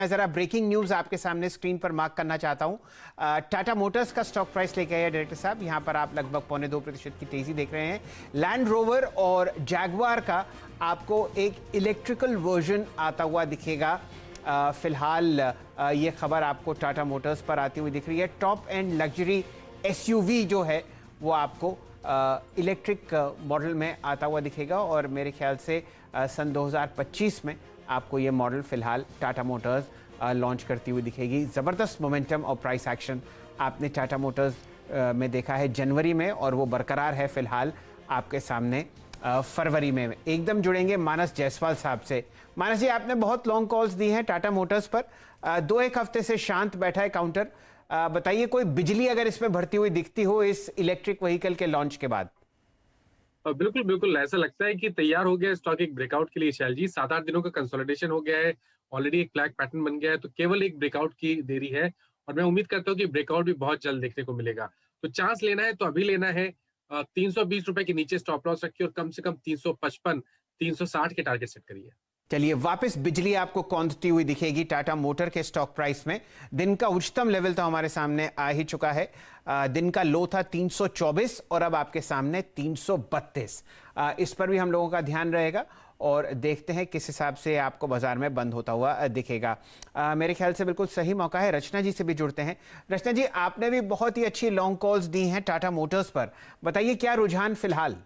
मैं जरा breaking news आपके सामने स्क्रीन पर मार्क करना चाहता हूं। टाटा मोटर्स का स्टॉक प्राइस लेके आया डायरेक्टर साहब। यहां पर आप लगभग 0.25% की तेजी देख रहे हैं। लैंड रोवर और जैगवार का आपको एक इलेक्ट्रिकल वर्जन आता हुआ दिखेगा। फिलहाल ये खबर आपको टाटा मोटर्स पर आती हुई दिख रही है। टॉप एंड लग्जरी एसयूवी जो है वो आपको इलेक्ट्रिक मॉडल में आता हुआ दिखेगा और मेरे ख्याल से सन 2025 में आपको ये मॉडल फिलहाल टाटा मोटर्स लॉन्च करती हुई दिखेगी। ज़बरदस्त मोमेंटम और प्राइस एक्शन आपने टाटा मोटर्स में देखा है जनवरी में और वो बरकरार है फिलहाल आपके सामने फरवरी में। एकदम जुड़ेंगे मानस जायसवाल साहब से। मानस जी, आपने बहुत लॉन्ग कॉल्स दी हैं टाटा मोटर्स पर। 2-1 हफ्ते से शांत बैठा है काउंटर। बताइए, कोई बिजली अगर इसमें भरती हुई दिखती हो इस इलेक्ट्रिक व्हीकल के लॉन्च के बाद? बिल्कुल बिल्कुल, ऐसा लगता है कि तैयार हो गया स्टॉक एक ब्रेकआउट के लिए। शैल जी, 7-8 दिनों का कंसोलिडेशन हो गया है, ऑलरेडी एक फ्लैग पैटर्न बन गया है, तो केवल एक ब्रेकआउट की देरी है और मैं उम्मीद करता हूँ कि ब्रेकआउट भी बहुत जल्द देखने को मिलेगा। तो चांस लेना है तो अभी लेना है। 320 रुपए के नीचे स्टॉप लॉस रखिए और कम से कम 355 360 के टारगेट सेट करिए। चलिए, वापस बिजली आपको कौंधती हुई दिखेगी टाटा मोटर के स्टॉक प्राइस में। दिन का उच्चतम लेवल तो हमारे सामने आ ही चुका है। दिन का लो था 324 और अब आपके सामने 332। इस पर भी हम लोगों का ध्यान रहेगा और देखते हैं किस हिसाब से आपको बाजार में बंद होता हुआ दिखेगा। मेरे ख्याल से बिल्कुल सही मौका है। रचना जी से भी जुड़ते हैं। रचना जी, आपने भी बहुत ही अच्छी लॉन्ग कॉल्स दी हैं टाटा मोटर्स पर। बताइए, क्या रुझान फिलहाल?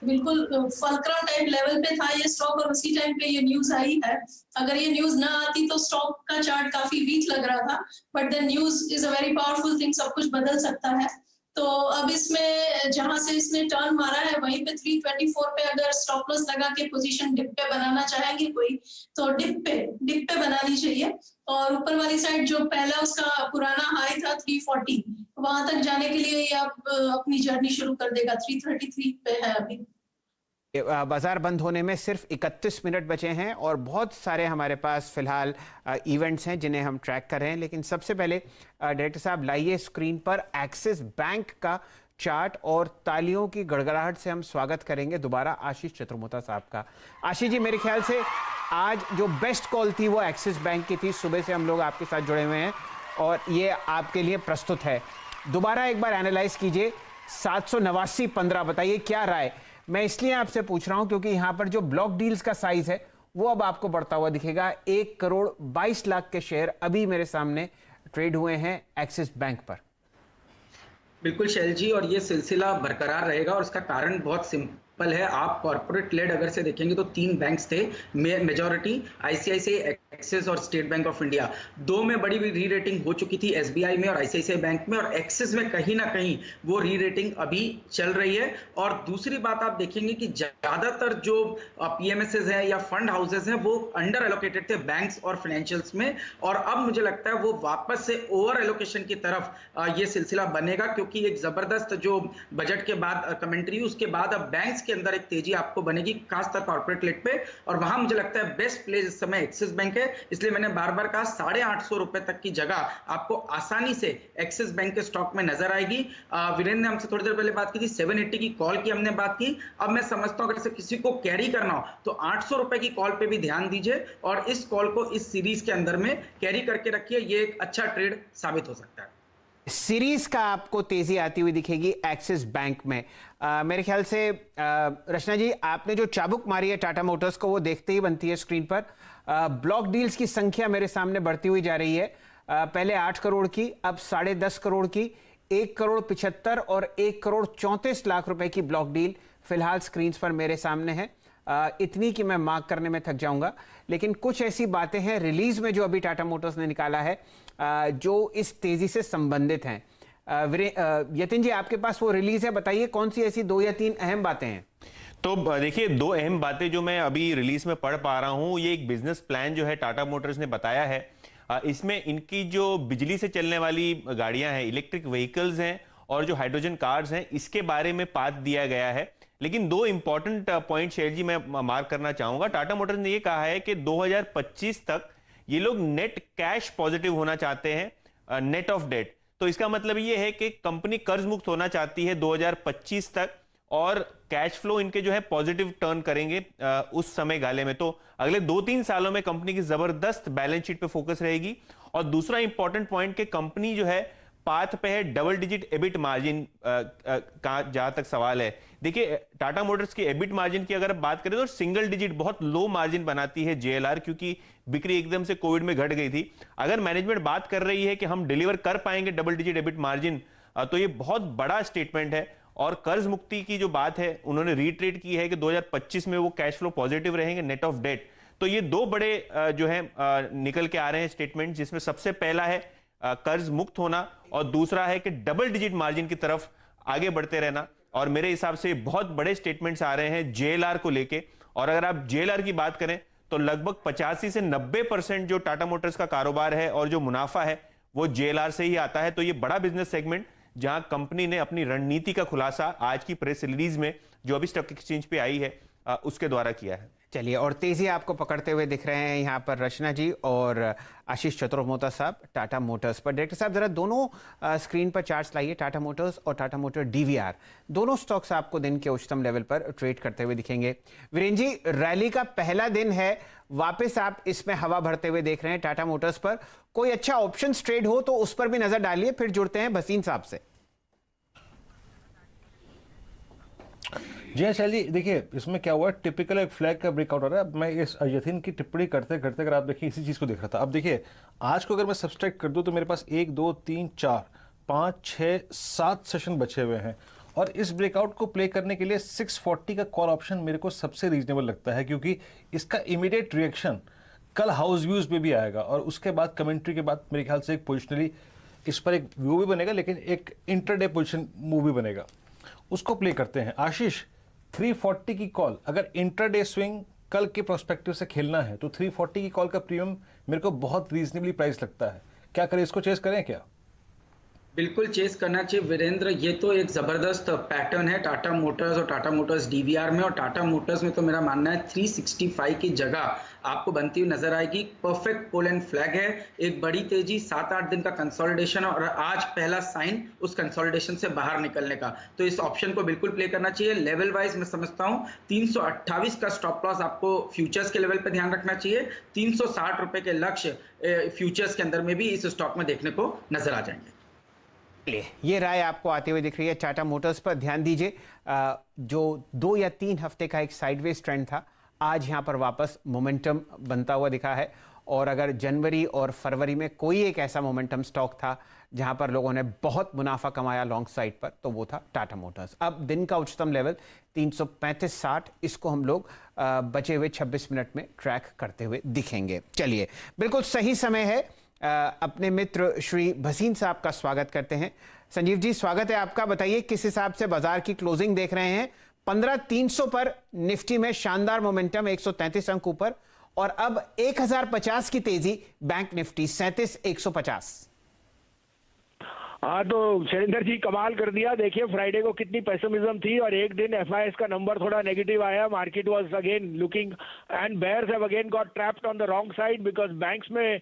बिल्कुल फलक्रम टाइप लेवल पे था ये स्टॉक और उसी टाइम पे ये न्यूज आई है। अगर ये न्यूज ना आती तो स्टॉक का चार्ट काफी वीक लग रहा था, but the news is a very powerful thing, सब कुछ बदल सकता है। तो अब इसमें जहां से इसने टर्न मारा है वहीं पे 324 पे अगर स्टॉप लॉस लगा के पोजीशन डिप पे बनाना चाहेंगे कोई, तो डिप पे बनानी चाहिए। और ऊपर वाली साइड जो पहला उसका पुराना हाई था 340, वहां तक जाने के लिए ये अब अपनी जर्नी शुरू कर देगा। 333 पे है अभी। बाजार बंद होने में सिर्फ 31 मिनट बचे हैं और बहुत सारे हमारे पास फिलहाल इवेंट्स हैं जिन्हें हम ट्रैक कर रहे हैं। लेकिन सबसे पहले डायरेक्टर साहब, लाइए स्क्रीन पर एक्सिस बैंक का चार्ट और तालियों की गड़गड़ाहट से हम स्वागत करेंगे दोबारा आशीष चतुर्मोता साहब का। आशीष जी, मेरे ख्याल से आज जो बेस्ट कॉल थी वो एक्सिस बैंक की थी। सुबह से हम लोग आपके साथ जुड़े हुए हैं और ये आपके लिए प्रस्तुत है। दोबारा एक बार एनालाइज कीजिए। 789.15, बताइए क्या राय? मैं इसलिए आपसे पूछ रहा हूं क्योंकि यहां पर जो ब्लॉक डील्स का साइज है वो अब आपको बढ़ता हुआ दिखेगा। 1,22,00,000 के शेयर अभी मेरे सामने ट्रेड हुए हैं एक्सिस बैंक पर। बिल्कुल शैल जी, और ये सिलसिला बरकरार रहेगा और उसका कारण बहुत सिंपल है। आप कॉर्पोरेट लेड अगर से देखेंगे तो 3 बैंक्स थे, मेजॉरिटी आईसीआईसीआई, एक्सिस और स्टेट बैंक ऑफ इंडिया। 2 में बड़ी री रेटिंग हो चुकी थी, एसबीआई में और आईसीआईसीआई बैंक में, और एक्सिस में कहीं ना कहीं वो री रेटिंग अभी चल रही है। और दूसरी बात आप देखेंगे कि ज्यादातर जो पीएमएसएस है या फंड हाउसेस हैं वो अंडर एलोकेटेड थे बैंक्स और फाइनेंशियल्स में, और अब मुझे लगता है वो वापस से ओवर एलोकेशन की तरफ ये सिलसिला बनेगा, क्योंकि एक जबरदस्त जो बजट के बाद कमेंट्री, उसके बाद अब बैंक्स के अंदर एक तेजी आपको बनेगी, खासकर कॉर्पोरेट लेड पे, और वहां मुझे लगता है बेस्ट प्लेस इस समय एक्सिस बैंक है। इसलिए मैंने बार बार कहा 850 रुपए तक की जगह आपको आसानी से एक्सिस बैंक के स्टॉक में नजर आएगी। वीरेंद्र ने हमसे थोड़ी देर पहले बात की थी, 780 की कॉल की हमने बात की। अब मैं समझता हूं अगर किसी को कैरी करना हो तो 800 रुपए की कॉल पे भी ध्यान दीजिए और इस कॉल को इस सीरीज के अंदर में कैरी करके रखिए। ये एक अच्छा ट्रेड साबित हो सकता है। सीरीज का आपको तेजी आती हुई दिखेगी एक्सिस बैंक में। मेरे ख्याल से रचना जी, आपने जो चाबुक मारी है टाटा मोटर्स को वो देखते ही बनती है स्क्रीन पर। ब्लॉक डील्स की संख्या मेरे सामने बढ़ती हुई जा रही है। पहले 8 करोड़ की, अब 10.5 करोड़ की, 1,75,00,000 और 1,34,00,000 रुपए की ब्लॉक डील फिलहाल स्क्रीन पर मेरे सामने है। इतनी कि मैं मार्क करने में थक जाऊंगा, लेकिन कुछ ऐसी बातें हैं रिलीज में जो अभी टाटा मोटर्स ने निकाला है जो इस तेजी से संबंधित हैं। यतिन जी, आपके पास वो रिलीज है, बताइए कौन सी ऐसी 2 या 3 अहम बातें हैं? तो देखिए, 2 अहम बातें जो मैं अभी रिलीज में पढ़ पा रहा हूं, ये एक बिजनेस प्लान जो है टाटा मोटर्स ने बताया है। इसमें इनकी जो बिजली से चलने वाली गाड़ियां हैं, इलेक्ट्रिक व्हीकल्स हैं और जो हाइड्रोजन कार्स हैं, इसके बारे में पाथ दिया गया है। लेकिन 2 इंपॉर्टेंट पॉइंट शेर जी मैं मार्क करना चाहूंगा। टाटा मोटर्स ने ये कहा है कि 2025 तक ये लोग नेट कैश पॉजिटिव होना चाहते हैं, नेट ऑफ डेट। तो इसका मतलब ये है कि कंपनी कर्ज मुक्त होना चाहती है 2025 तक, और कैश फ्लो इनके जो है पॉजिटिव टर्न करेंगे उस समय गाले में। तो अगले 2-3 सालों में कंपनी की जबरदस्त बैलेंस शीट पे फोकस रहेगी। और दूसरा इंपॉर्टेंट पॉइंट कि कंपनी जो है पाथ पे है डबल डिजिट एबिट मार्जिन का जहां तक सवाल है। देखिए टाटा मोटर्स की एबिट मार्जिन की अगर बात करें तो सिंगल डिजिट बहुत लो मार्जिन बनाती है जेएलआर, क्योंकि बिक्री एकदम से कोविड में घट गई थी। अगर मैनेजमेंट बात कर रही है कि हम डिलीवर कर पाएंगे डबल डिजिट एबिट मार्जिन, तो ये बहुत बड़ा स्टेटमेंट है। और कर्ज मुक्ति की जो बात है उन्होंने रीट्रेट की है कि 2025 में वो कैश फ्लो पॉजिटिव रहेंगे नेट ऑफ डेट। तो ये दो बड़े जो है निकल के आ रहे हैं स्टेटमेंट, जिसमें सबसे पहला है कर्ज मुक्त होना और दूसरा है कि डबल डिजिट मार्जिन की तरफ आगे बढ़ते रहना। और मेरे हिसाब से बहुत बड़े स्टेटमेंट्स आ रहे हैं जेएलआर को लेके। और अगर आप जेएलआर की बात करें तो लगभग 85 से 90% जो टाटा मोटर्स का कारोबार है और जो मुनाफा है वो जेएलआर से ही आता है। तो ये बड़ा बिजनेस सेगमेंट जहां कंपनी ने अपनी रणनीति का खुलासा आज की प्रेस रिलीज में जो अभी स्टॉक एक्सचेंज पे आई है उसके द्वारा किया है। चलिए, और तेजी आपको पकड़ते हुए दिख रहे हैं यहाँ पर रचना जी और आशीष चतुर्वेदी साहब टाटा मोटर्स पर। डायरेक्टर साहब जरा दोनों स्क्रीन पर चार्ट्स लाइए, टाटा मोटर्स और टाटा मोटर डीवीआर। दोनों स्टॉक्स आपको दिन के उच्चतम लेवल पर ट्रेड करते हुए दिखेंगे। वीरेंद्र जी, रैली का पहला दिन है, वापस आप इसमें हवा भरते हुए देख रहे हैं टाटा मोटर्स पर। कोई अच्छा ऑप्शन ट्रेड हो तो उस पर भी नजर डालिए, फिर जुड़ते हैं भसीन साहब से। जी हाँ शैल जी, देखिए इसमें क्या हुआ, टिपिकल एक फ्लैग का ब्रेकआउट हो रहा है। अब मैं इस यथिन की टिप्पणी करते करते अगर आप देखिए इसी चीज़ को देख रहा था। अब देखिए आज को अगर मैं सब्सट्रैक्ट कर दूं तो मेरे पास 1 2 3 4 5 6 7 सेशन बचे हुए हैं। और इस ब्रेकआउट को प्ले करने के लिए 640 का कॉल ऑप्शन मेरे को सबसे रीजनेबल लगता है, क्योंकि इसका इमीडिएट रिएक्शन कल हाउस व्यूज़ में भी आएगा और उसके बाद कमेंट्री के बाद मेरे ख्याल से एक पोजिशनली इस पर एक व्यू भी बनेगा, लेकिन एक इंटरडे पोजिशन मूव भी बनेगा। उसको प्ले करते हैं। आशीष, 340 की कॉल अगर इंटरडे स्विंग कल के प्रोस्पेक्टिव से खेलना है तो 340 की कॉल का प्रीमियम मेरे को बहुत रीजनेबली प्राइस लगता है। क्या करें, इसको चेस करें क्या? बिल्कुल चेस करना चाहिए वीरेंद्र। ये तो एक जबरदस्त पैटर्न है टाटा मोटर्स और टाटा मोटर्स डीवीआर में। और टाटा मोटर्स में तो मेरा मानना है 365 की जगह आपको बनती हुई नजर आएगी। परफेक्ट पोल एंड फ्लैग है, एक बड़ी तेजी, 7-8 दिन का कंसोलिडेशन और आज पहला साइन उस कंसोलिडेशन से बाहर निकलने का। तो इस ऑप्शन को बिल्कुल प्ले करना चाहिए। लेवल वाइज मैं समझता हूँ 328 का स्टॉप लॉस आपको फ्यूचर्स के लेवल पर ध्यान रखना चाहिए। 360 रुपए के लक्ष्य फ्यूचर्स के अंदर में भी इस स्टॉक में देखने को नजर आ जाएंगे। ये राय आपको आते हुए दिख रही है टाटा मोटर्स पर। ध्यान दीजिए, जो 2 या 3 हफ्ते का एक साइडवेज ट्रेंड था, आज यहां पर वापस मोमेंटम बनता हुआ दिखा है। और अगर जनवरी और फरवरी में कोई एक ऐसा मोमेंटम स्टॉक था जहां पर लोगों ने बहुत मुनाफा कमाया लॉन्ग साइड पर, तो वो था टाटा मोटर्स। अब दिन का उच्चतम लेवल 335.60, इसको हम लोग बचे हुए 26 मिनट में ट्रैक करते हुए दिखेंगे। चलिए, बिल्कुल सही समय है, अपने मित्र श्री भसीन साहब का स्वागत करते हैं। संजीव जी, स्वागत है आपका। बताइए किस हिसाब से बाजार की क्लोजिंग देख रहे हैं? 15,300 पर निफ्टी में शानदार मोमेंटम, 133 अंक ऊपर, और अब 1050 की तेजी बैंक निफ्टी 37,150। हाँ तो शैलेंद्र जी कमाल कर दिया। देखिए फ्राइडे को कितनी पेसिमिज्म थी और एक दिन एफआईएस का नंबर थोड़ा नेगेटिव आया, market was again looking and bears have again got trapped on the wrong side because banks में